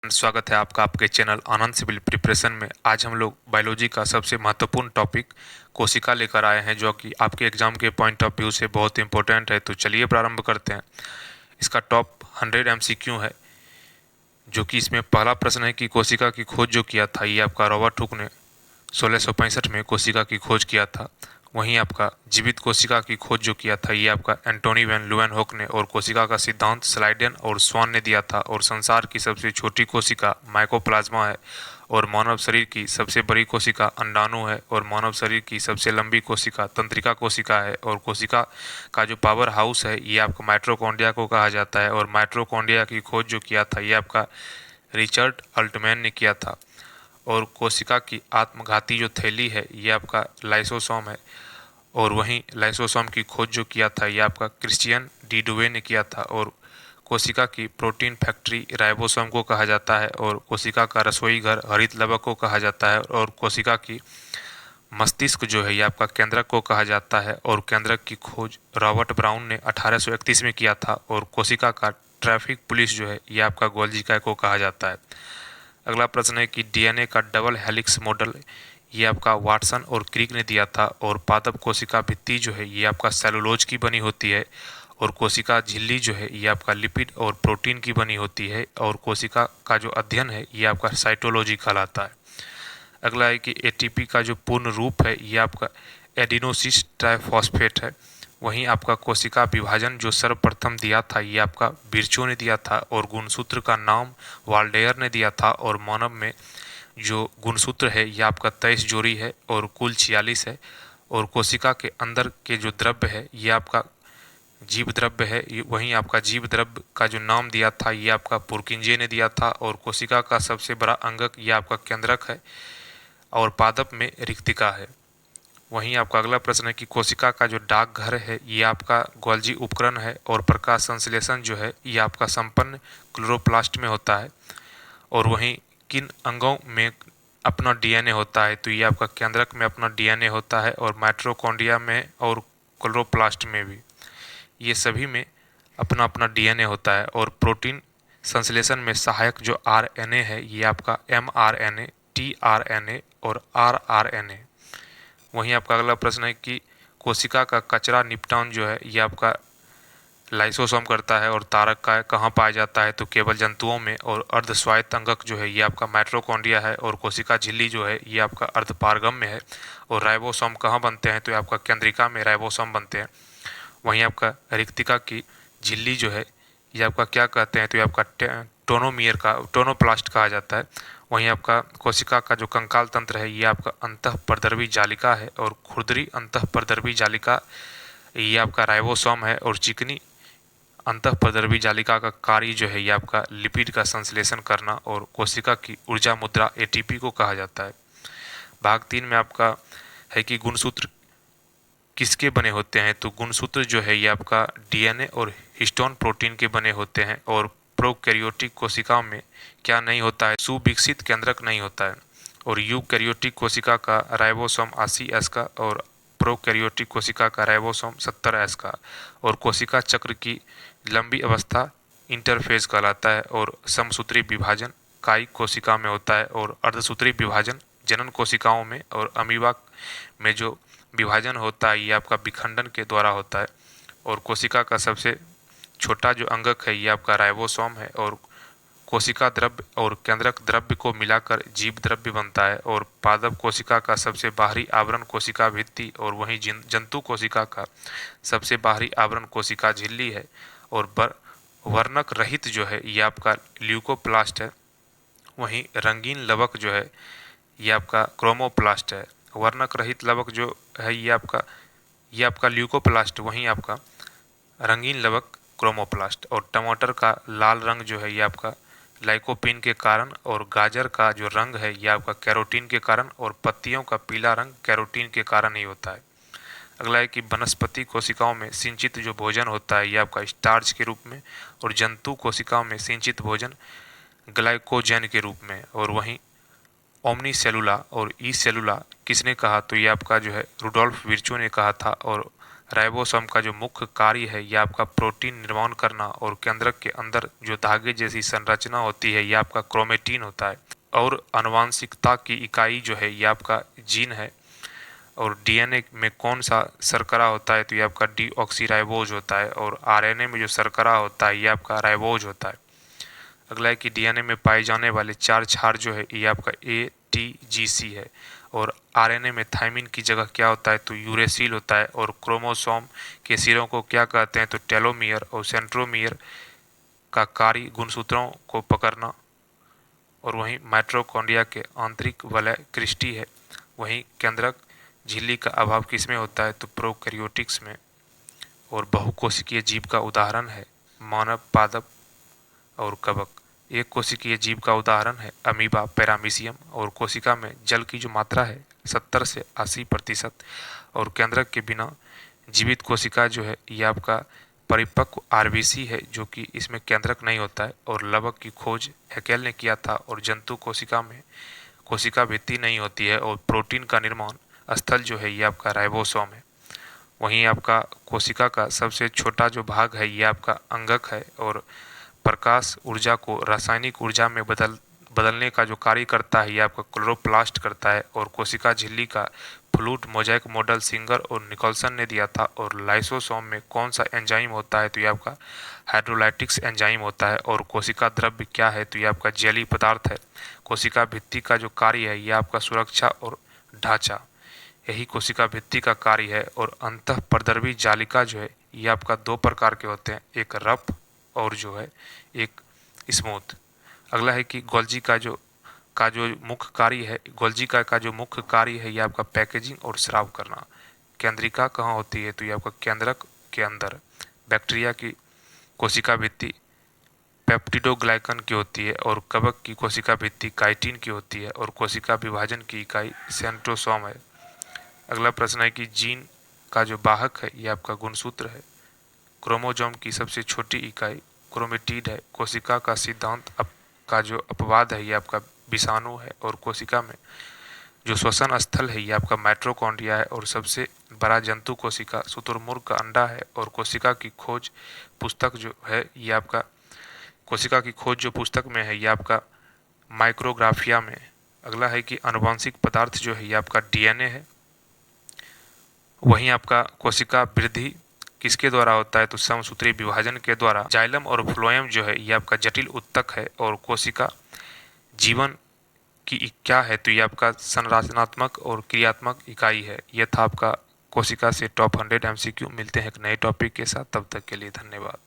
स्वागत है आपका आपके चैनल आनंद सिविल प्रिपरेशन में। आज हम लोग बायोलॉजी का सबसे महत्वपूर्ण टॉपिक कोशिका लेकर आए हैं, जो कि आपके एग्जाम के पॉइंट ऑफ व्यू से बहुत इंपॉर्टेंट है। तो चलिए प्रारंभ करते हैं। इसका टॉप 100 MCQ है, जो कि इसमें पहला प्रश्न है कि कोशिका की खोज जो किया था, ये आपका रॉबर्ट हुक ने 1665 में कोशिका की खोज किया था। वहीं आपका जीवित कोशिका की खोज जो किया था, ये आपका एंटोनी वैन ल्यूवेनहोक ने, और कोशिका का सिद्धांत स्लाइडेन और स्वान ने दिया था। और संसार की सबसे छोटी कोशिका माइकोप्लाज्मा है, और मानव शरीर की सबसे बड़ी कोशिका अंडाणु है, और मानव शरीर की सबसे लंबी कोशिका तंत्रिका कोशिका है। और कोशिका का जो पावर हाउस है, ये आपका माइटोकॉन्ड्रिया को कहा जाता है। और माइटोकॉन्ड्रिया की खोज जो किया था, ये आपका रिचर्ड अल्टमैन ने किया था। और कोशिका की आत्मघाती जो थैली है, ये आपका लाइसोसोम है। और वहीं लाइसोसोम की खोज जो किया था, ये आपका क्रिश्चियन डी डुवे ने किया था। और कोशिका की प्रोटीन फैक्ट्री राइबोसोम को कहा जाता है। और कोशिका का रसोई घर हरित लवक को कहा जाता है। और कोशिका की मस्तिष्क जो है, ये आपका केंद्रक को कहा जाता है। और केंद्रक की खोज रॉबर्ट ब्राउन ने 1831 में किया था। और कोशिका का ट्रैफिक पुलिस जो है, ये आपका गोल्जीकाय को कहा जाता है। अगला प्रश्न है कि डीएनए का डबल हेलिक्स मॉडल ये आपका वाटसन और क्रिक ने दिया था। और पादप कोशिका भित्ति जो है, ये आपका सेलुलोज की बनी होती है। और कोशिका झिल्ली जो है, ये आपका लिपिड और प्रोटीन की बनी होती है। और कोशिका का जो अध्ययन है, ये आपका साइटोलॉजी कहलाता है। अगला है कि एटीपी का जो पूर्ण रूप है, ये आपका एडिनोसिस ट्राइफॉस्फेट है। वहीं आपका कोशिका विभाजन जो सर्वप्रथम दिया था, ये आपका बिर्चो ने दिया था। और गुणसूत्र का नाम वाल्डेयर ने दिया था। और मानव में जो गुणसूत्र है, ये आपका 23 जोड़ी है और कुल 46 है। और कोशिका के अंदर के जो द्रव्य है, ये आपका जीव द्रव्य है। वहीं आपका जीव द्रव्य का जो नाम दिया था, ये आपका पुरकिंजे ने दिया था। और कोशिका का सबसे बड़ा अंगक ये आपका केंद्रक है। और पादप में रिक्तिका है। वहीं आपका अगला प्रश्न है कि कोशिका का जो डाकघर है, ये आपका गोल्जी उपकरण है। और प्रकाश संश्लेषण जो है, ये आपका संपन्न क्लोरोप्लास्ट में होता है। और वहीं किन अंगों में अपना डीएनए होता है, तो ये आपका केंद्रक में अपना डीएनए होता है। और माइटोकॉन्ड्रिया में और क्लोरोप्लास्ट में भी, ये सभी में अपना अपना डीएनए होता है। और प्रोटीन संश्लेषण में सहायक जो आरएनए है, ये आपका एमआरएनए, टीआरएनए और आरआरएनए। वहीं आपका अगला प्रश्न है कि कोशिका का कचरा निपटान जो है, ये आपका लाइसोसोम करता है। और तारक का कहाँ पाया जाता है, तो केवल जंतुओं में। और अर्धस्वायत्त अंगक जो है, ये आपका माइटोकॉन्ड्रिया है। और कोशिका झिल्ली जो है, ये आपका अर्धपारगम्य है। और राइबोसोम कहाँ बनते हैं, तो ये आपका केंद्रिका में राइबोसोम बनते हैं। वहीं आपका रिक्तिका की झिल्ली जो है, ये आपका क्या कहते हैं, तो ये आपका टोनोमियर का टोनोप्लास्ट कहा जाता है। वहीं आपका कोशिका का जो कंकाल तंत्र है, ये आपका अंतःपरद्रवी जालिका है। और खुरदरी अंतःपरद्रवी जालिका ये आपका राइबोसोम है। और चिकनी अंतःपरद्रवी जालिका का कार्य जो है, ये आपका लिपिड का संश्लेषण करना। और कोशिका की ऊर्जा मुद्रा एटीपी को कहा जाता है। भाग 3 में आपका है कि गुणसूत्र किसके बने होते हैं, तो गुणसूत्र जो है, ये आपका डीएनए और हिस्टोन प्रोटीन के बने होते हैं। और प्रोकैरियोटिक कोशिकाओं में क्या नहीं होता है, सुविकसित केंद्रक नहीं होता है। और यूकैरियोटिक कोशिका का राइबोसोम 80S का, और प्रोकैरियोटिक कोशिका का राइबोसोम 70S का। और कोशिका चक्र की लंबी अवस्था इंटरफेज कहलाता है। और समसूत्री विभाजन कायिक कोशिका में होता है। और अर्धसूत्री विभाजन जनन कोशिकाओं में। और अमीबा में जो विभाजन होता है, ये आपका विखंडन के द्वारा होता है। और कोशिका का सबसे छोटा जो अंगक है, ये आपका राइबोसोम है। और कोशिका द्रव्य और केंद्रक द्रव्य को मिलाकर जीव द्रव्य बनता है। और पादप कोशिका का सबसे बाहरी आवरण कोशिका भित्ति। और वहीं जंतु कोशिका का सबसे बाहरी आवरण कोशिका झिल्ली है। और वर्णक रहित जो है, ये आपका ल्यूकोप्लास्ट है। वहीं रंगीन लवक जो है, ये आपका क्रोमोप्लास्ट है। वर्णक रहित लवक जो है, ये आपका ल्यूकोप्लास्ट। वहीं आपका रंगीन लवक क्रोमोप्लास्ट। और टमाटर का लाल रंग जो है, ये आपका लाइकोपीन के कारण। और गाजर का जो रंग है, ये आपका कैरोटीन के कारण। और पत्तियों का पीला रंग कैरोटीन के कारण ही होता है। अगला है कि वनस्पति कोशिकाओं में सिंचित जो भोजन होता है, ये आपका स्टार्च के रूप में। और जंतु कोशिकाओं में सिंचित भोजन ग्लाइकोजन के रूप में। और वहीं ओमनी सेलुला और ई सेलुला किसने कहा, तो ये आपका जो है रुडोल्फ विर्चो ने कहा था। और राइबोसोम का जो मुख्य कार्य है यह आपका प्रोटीन निर्माण करना और केंद्रक के अंदर जो धागे जैसी संरचना होती है यह आपका क्रोमेटिन होता है। और आनुवंशिकता की इकाई जो है यह आपका जीन है। और डीएनए में कौन सा शर्करा होता है तो ये आपका डीऑक्सीराइबोज होता है। और आरएनए में जो शर्करा होता है ये आपका राइबोज होता है। अगला है कि डीएनए में पाए जाने वाले 4 क्षार जो है ये आपका ATGC है। और आरएनए में थायमिन की जगह क्या होता है तो यूरेसिल होता है। और क्रोमोसोम के सिरों को क्या कहते हैं तो टेलोमियर और सेंट्रोमियर का कार्य गुणसूत्रों को पकड़ना। और वहीं माइटोकॉन्ड्रिया के आंतरिक वलय क्रिस्टी है। वहीं केंद्रक झिल्ली का अभाव किसमें होता है तो प्रोकैरियोटिक्स में। और बहुकोशिकीय जीव का उदाहरण है मानव, पादप और कवक। एक कोशिकीय जीव का उदाहरण है अमीबा, पैरामीशियम। और कोशिका में जल की जो मात्रा है 70 से 80%। और केंद्रक के बिना जीवित कोशिका जो है यह आपका परिपक्व आरबीसी है जो कि इसमें केंद्रक नहीं होता है। और लवक की खोज हैकेल ने किया था। और जंतु कोशिका में कोशिका भित्ति नहीं होती है। और प्रोटीन का निर्माण स्थल जो है ये आपका राइबोसोम है। वहीं आपका कोशिका का सबसे छोटा जो भाग है ये आपका अंगक है। और प्रकाश ऊर्जा को रासायनिक ऊर्जा में बदलने का जो कार्य करता है ये आपका क्लोरोप्लास्ट करता है। और कोशिका झिल्ली का फ्लूइड मोजाइक मॉडल सिंगर और निकोलसन ने दिया था। और लाइसोसोम में कौन सा एंजाइम होता है तो ये आपका हाइड्रोलाइटिक्स एंजाइम होता है। और कोशिका द्रव्य क्या है तो ये आपका जेली पदार्थ है। कोशिका भित्ति का जो कार्य है ये आपका सुरक्षा और ढांचा, यही कोशिका भित्ति का कार्य है। और अंतःप्रद्रवी जालिका जो है ये आपका 2 प्रकार के होते हैं, एक रफ और जो है एक स्मूथ। अगला है कि गोल्जी का जो मुख्य कार्य है, गोल्जी का जो मुख्य कार्य है ये आपका पैकेजिंग और स्राव करना। केंद्रिका कहाँ होती है तो ये आपका केंद्रक के अंदर। बैक्टीरिया की कोशिका भित्ति पेप्टिडोग्लाइकन की होती है। और कवक की कोशिका भित्ति काइटिन की होती है। और कोशिका विभाजन की इकाई सेंट्रोसोम है। अगला प्रश्न है कि जीन का जो वाहक है ये आपका गुणसूत्र है। क्रोमोसोम की सबसे छोटी इकाई क्रोमेटिड है। कोशिका का सिद्धांत का जो अपवाद है ये आपका विषाणु है। और कोशिका में जो श्वसन स्थल है ये आपका माइटोकॉन्ड्रिया है। और सबसे बड़ा जंतु कोशिका शुतुरमुर्ग का अंडा है। और कोशिका की खोज पुस्तक जो है ये आपका कोशिका की खोज जो पुस्तक में है ये आपका माइक्रोग्राफिया में। अगला है कि आनुवंशिक पदार्थ जो है ये आपका डीएनए है। वहीं आपका कोशिका वृद्धि किसके द्वारा होता है तो समसूत्री विभाजन के द्वारा। जाइलम और फ्लोएम जो है ये आपका जटिल ऊतक है। और कोशिका जीवन की क्या है तो ये आपका संरचनात्मक और क्रियात्मक इकाई है। यह था आपका कोशिका से टॉप 100 MCQ। मिलते हैं एक नए टॉपिक के साथ, तब तक के लिए धन्यवाद।